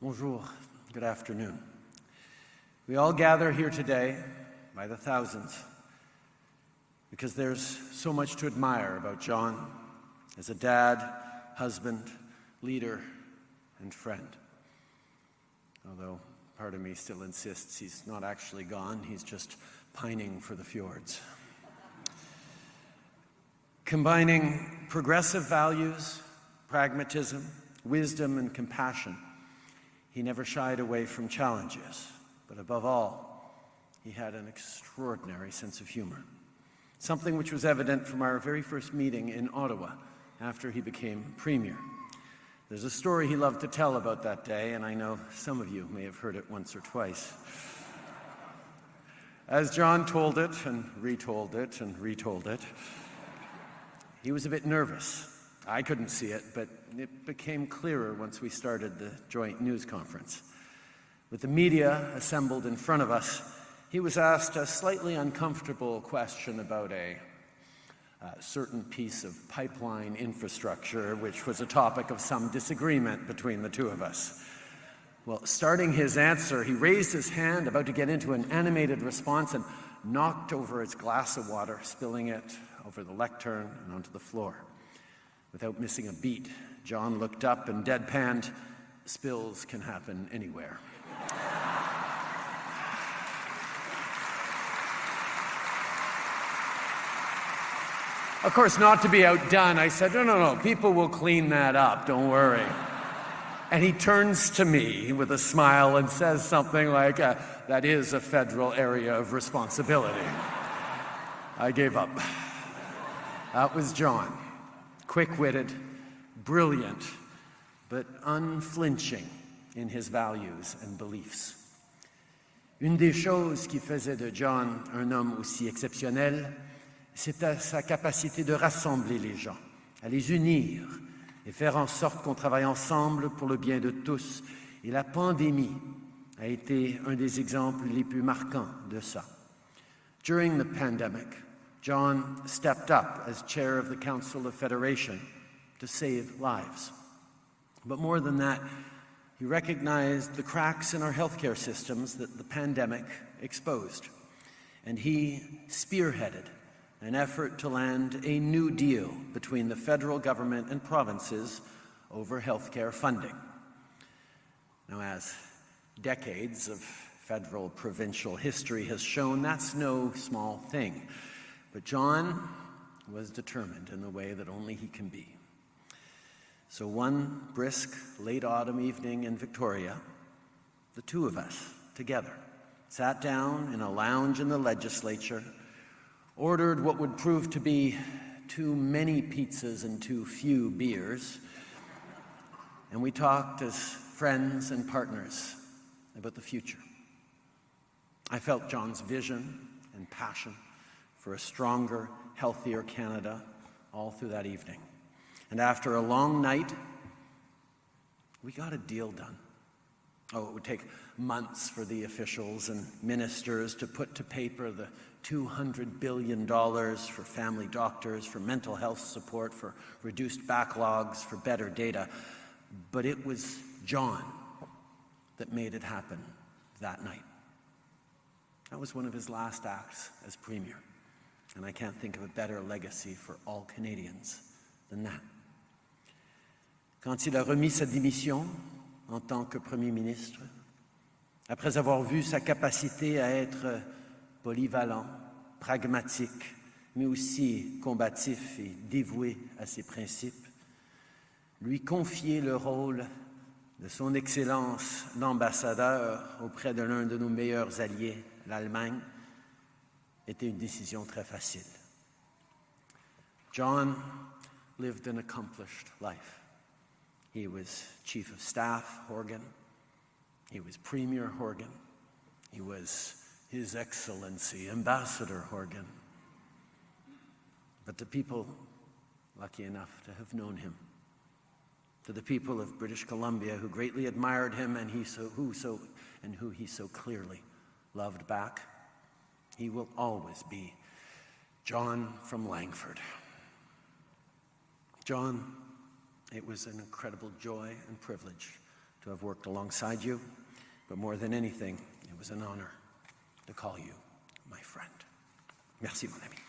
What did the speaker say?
Bonjour, good afternoon. We all gather here today by the thousands because there's so much to admire about John as a dad, husband, leader, and friend. Although part of me still insists he's not actually gone, he's just pining for the fjords. Combining progressive values, pragmatism, wisdom, and compassion, he never shied away from challenges, but above all, he had an extraordinary sense of humor, something which was evident from our very first meeting in Ottawa after he became Premier. There's a story he loved to tell about that day, and I know some of you may have heard it once or twice. As John told it and retold it and retold it, he was a bit nervous. I couldn't see it, but it became clearer once we started the joint news conference. With the media assembled in front of us, he was asked a slightly uncomfortable question about a certain piece of pipeline infrastructure, which was a topic of some disagreement between the two of us. Well, starting his answer, he raised his hand, about to get into an animated response, and knocked over his glass of water, spilling it over the lectern and onto the floor. Without missing a beat, John looked up and deadpanned, "Spills can happen anywhere." Of course, not to be outdone, I said, no, people will clean that up, don't worry. And he turns to me with a smile and says something like, that is a federal area of responsibility. I gave up. That was John. Quick-witted, brilliant, but unflinching in his values and beliefs. Une des choses qui faisait de John un homme aussi exceptionnel, c'était sa capacité de rassembler les gens, à les unir et faire en sorte qu'on travaille ensemble pour le bien de tous. Et la pandémie a été un des exemples les plus marquants de ça. During the pandemic, John stepped up as chair of the Council of Federation to save lives. But more than that, he recognized the cracks in our healthcare systems that the pandemic exposed. And he spearheaded an effort to land a new deal between the federal government and provinces over healthcare funding. Now, as decades of federal-provincial history has shown, that's no small thing. But John was determined in the way that only he can be. So one brisk late autumn evening in Victoria, the two of us together sat down in a lounge in the legislature, ordered what would prove to be too many pizzas and too few beers, and we talked as friends and partners about the future. I felt John's vision and passion for a stronger, healthier Canada all through that evening. And after a long night, we got a deal done. Oh, it would take months for the officials and ministers to put to paper the $200 billion for family doctors, for mental health support, for reduced backlogs, for better data. But it was John that made it happen that night. That was one of his last acts as Premier. And I can't think of a better legacy for all Canadians than that. Quand il a remis sa démission en tant que Premier ministre, après avoir vu sa capacité à être polyvalent, pragmatique, mais aussi combatif et dévoué à ses principes, lui confier le rôle de son Excellence l'ambassadeur auprès de l'un de nos meilleurs alliés, l'Allemagne, était une décision très facile. John lived an accomplished life. He was Chief of Staff Horgan. He was Premier Horgan. He was His Excellency Ambassador Horgan. But the people lucky enough to have known him, to the people of British Columbia who greatly admired him and who he so clearly loved back, he will always be John from Langford. John, it was an incredible joy and privilege to have worked alongside you, but more than anything, it was an honor to call you my friend. Merci, mon ami.